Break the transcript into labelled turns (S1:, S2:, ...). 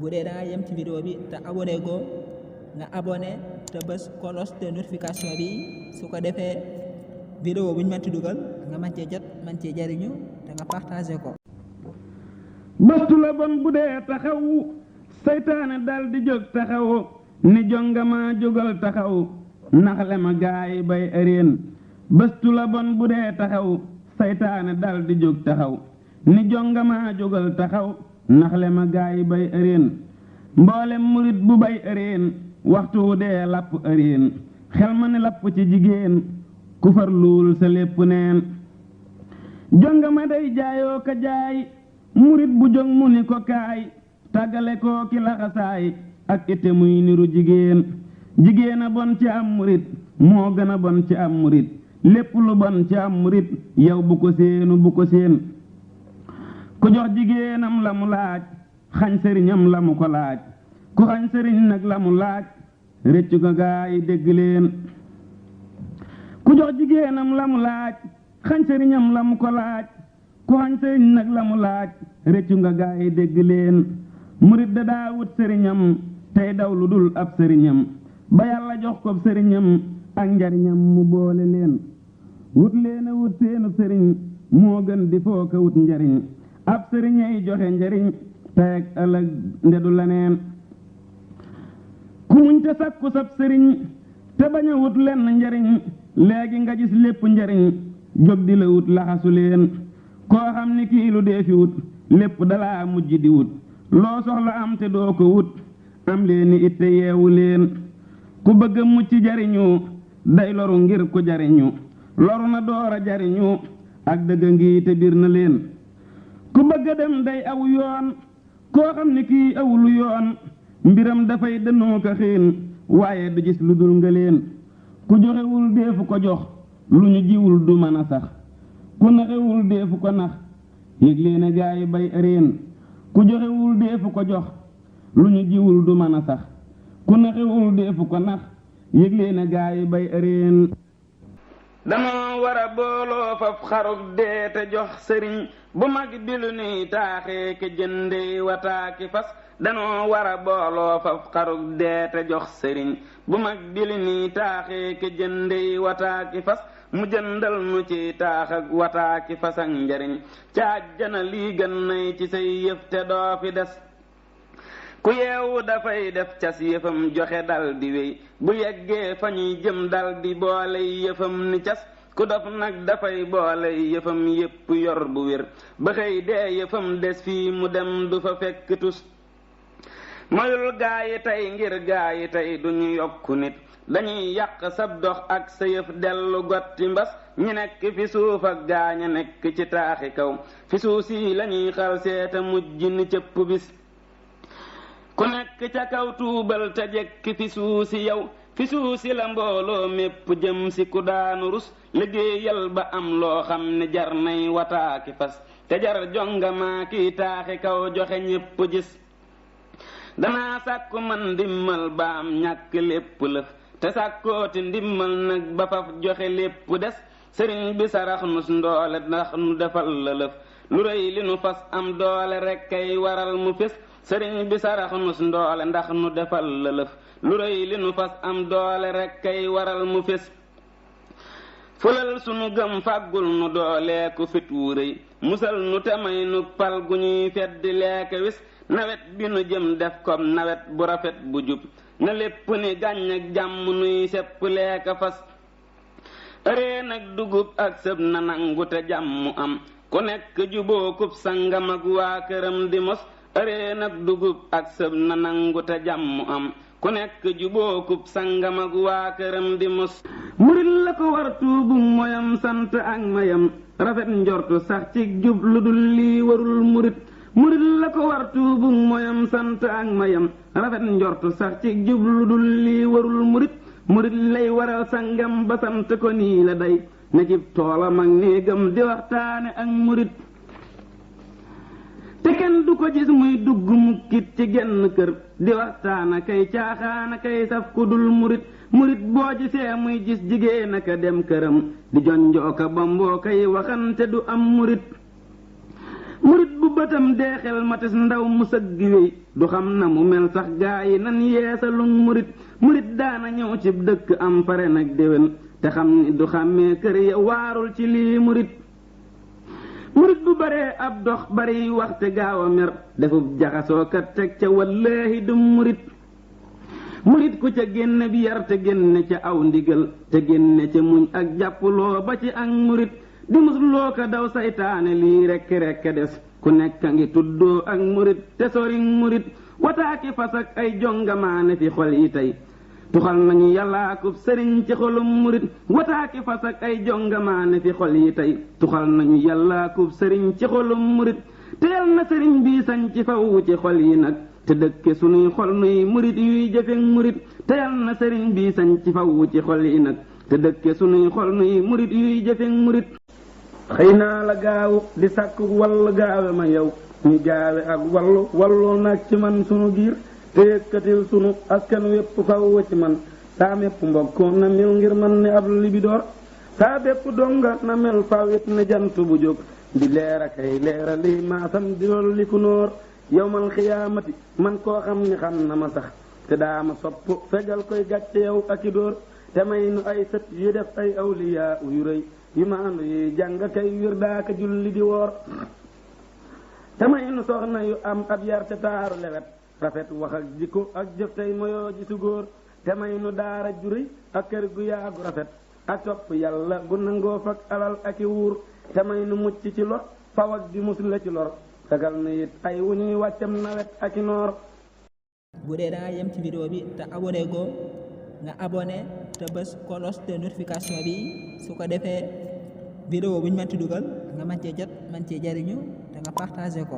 S1: bu dee da nga yem ci vidéo bi te abonné go nga abonné te bës cloche de notification bi su ko defee vidéo bu ñu mënti dugal nga mën cee jot mën cee jariñu te nga partagé ko.
S2: bastu la bon bu dee taxaw seytaane dal di jóg taxaw ni jongama jógal taxaw naxle ma gaay bay ëreen bastu la bon bu dee taxaw seytaane dal di jóg taxaw ni jongama jógal taxaw naxle ma gaay bay ëreen mboolem murit bu bay ëreen waxtu wu dee lapp ëreen xel ma ne lapp ci jigéen ku farluul sa lépp neen jongama day jaayoo ka jaay murit bu jong mu ni ko kaay tàggale koo ki laxasaay ak ite muy niru jigéen jigéen a bon ci am murit moo gën a bon ci am murit lépp lu bon ci am murit yow bu ko séenu bu ko séen ku jox jigéenam la mu laaj xañ sëriñam la mu ko laaj ku xañ sëriñ nag la mu laaj rëccu ko gaay dégg leen ku jox jigéenam la mu laaj xañ sëriñam la mu ko laaj ku xañ sëriñ nag la mu laaj rëccu nga gaay dégg leen murit da daa wut sëriñam tey daw lu dul ab sëriñam ba yàlla jox ko sëriñam ak njariñam mu boole leen wut leen a wut seenu sëriñ moo gën di foo ko wut njariñ ab sëriñay joxe njariñ tey ak ëllëg ndedu leneen ku muñ te sakku sab sëriñ te bañ a wut lenn njariñ léegi nga gis lépp njariñ jóg di la wut laxasu leen koo xam ni kii lu dee fi wut lépp dalaa mujj di wut loo soxla am te doo ko wut am leen ni itte yeewu leen ku bëgg a mucc jariñu day loru ngir ku jariñu loru na door a jariñu ak dëgg ngi te bir na leen ku bëgg a dem day aw yoon koo xam ni kii awulu yoon mbiram dafay dënnoo ko xiin waaye du gis lu dul nga leen ku joxewul deefu ko jox lu ñu jiwul du mën a sax ku naxewul deefu ko nax yëg leen gaay bay ëreen ku joxewul deefu ko jox lu ñu jiwul du mën a sax ku naxewul deefu ko nax yëg leen gaay bay ëreen danoo war a booloo faf xarug dee te jox sëriñ bu mag bi lu nuy taaxee ke jënde wataaki fas danoo war a booloo faf xarug dee te jox sëriñ bu mag bi lu nuy taaxee ke jënde wataaki fas mu jëndal nu ci taax ak wataaki fas ak njariñ ca àjjana lii gën nay ci say yëf te doo fi des ku yeewu dafay def cas yëfam joxe dal di wéy bu yeggee fa ñuy jëm dal di boole yëfam ni cas ku dof nag dafay boole yëfam yépp yor bu wér ba xëy dee yëfam des fii mu dem du fa fekk tus mayul gaayi tey ngir gaayi tey duñu yokku nit dañuy yàq sab dox ak sa yëf dellu gotti mbas ñi nekk fi suuf ak gaaña nekk ci taaxi kaw fi suuf si lañuy xal seeta mujj ni cëpp bis ku nekk ca kaw tuubal te jekki fi suuf si yow fi suuf si la mbooloo mépp jëm si ku daanu rus liggéeyal ba am loo xam ne jar nay wataaki fas te jar jongamaa kiy taaxi kaw joxe ñépp gis danaa sàkku man ndimmal ba am ñàkk lépp lëf te sàkkooti ndimmal nag ba faf joxe lépp des sëriñ bi sarax nu ndoole ndax nu defal la lëf lu rëy li nu fas am doole rekk kay waral mu fés sëriñ bi sarax nu ndoole ndax nu defal la lëf lu rëy li nu fas am doole rekk kay waral mu fés fulal sunu gëm fàggul nu dooleeku fit wu rëy musal nu te may nu pal gu ñuy feddi leeke wis nawet bi nu jëm def kom nawet bu rafet bu jub na lépp ni gàññ ak jàmm nuy sepp leeka fas ëreen ak dugub ak sëb na nangu te jàmm am ku nekk jubookub sangam ak waa këram di mos ëreen ak dugub ak sëb na nangu te jàmm am ku nekk jubookub sangam ak waa këram di mos murit la ko war tuubu moyam sant ak mayam rafet njortu sax ci jub lu dul lii warul murit murit la ko war tuubu moyam sant ak mayam rafet njortu sax ci jub lu dul lii warul murit murit lay waral sangam ba sant ko nii la day ne ci toolam ak néegam di waxtaane ak murit te kenn du ko gis muy dugg mukkit ci genn kër di waxtaana kay caaxaana kay saf ku dul murit murit boo gisee muy gis jigéen aka dem këram di jonjooka ba mboo kay waxante du am murit murit bu bëtam deexel matis ndaw mu sëgg wéy du xam na mu mel sax gaa yi nan yeesalum murit murit daana ñëw ci dëkk am pare nag déwén te xam ni du xàmmee kër ya waarul ci lii murit murit bu baree ab dox bari waxte gaaw a mer defub jaxasoo kat teg ca wallaahi du murit murit ku ca génne bi yar te génne ca aw ndigal te génne ca muñ ak jàppuloo ba ci ak murit di musloo ko daw saytaane lii rekk des ku nekk a ngi tuddoo ak murit te sori murit wataaki fas ak ay jongamaane fi xol yi tey tuxal nañu yàllaakub sëriñ ci xolum murit wataaki fas ak ay jongamaane fi xol yi tey tuxal nañu yàllaakub sëriñ ci xolum murit teel na sëriñ bii sañ ci faw ci xol yi nag te dëkke sunuy xol nuy murit yuy jëfek murit teel na sëriñ bii sañ ci faw ci xol yi nag te dëkke sunuy xol nuy murit yuy jëfek murit xëy naa la gaawu di sàkku wallu gaawe ma yow ñu gaawe ak wallu nag ci man sunu giir te yëkkatil sunu askan wépp faw ci man saa mépp mbokk na mel ngir man ni ab libidoor saa bépp donga na mel fawit ne jant bu jóg di leera kay leera liy maasam di lool li fu nóor yawmal xiyaamati man koo xam ni xam na ma sax te daa ma sopp fegal koy gàcce yow ak i dóor te may nu ay sët yu def ay awliyaa yu rëy yu ma ànd yi jàng kay wir daaka julli di woor te may nu soxna yu am ab yar te taaru lewet rafet wax ak jikko ak jëf tey moyoo ji su góor te may nu daara juri ak kër gu yaagu rafet ak topp yàlla gu nangoo fak alal ak i wuur te may nu mucc ci lor faw ak di mus la ci lor sagal na it ay wu ñuy wàccam nawet ak i noor.
S1: bu dee da nga yem ci vidéo bi te abonné go nga abonné te bës cloche de notification bi su ko defee vidéo bu ñu mënti dugal nga mën cee jot mën cee jariñu te nga partagé ko.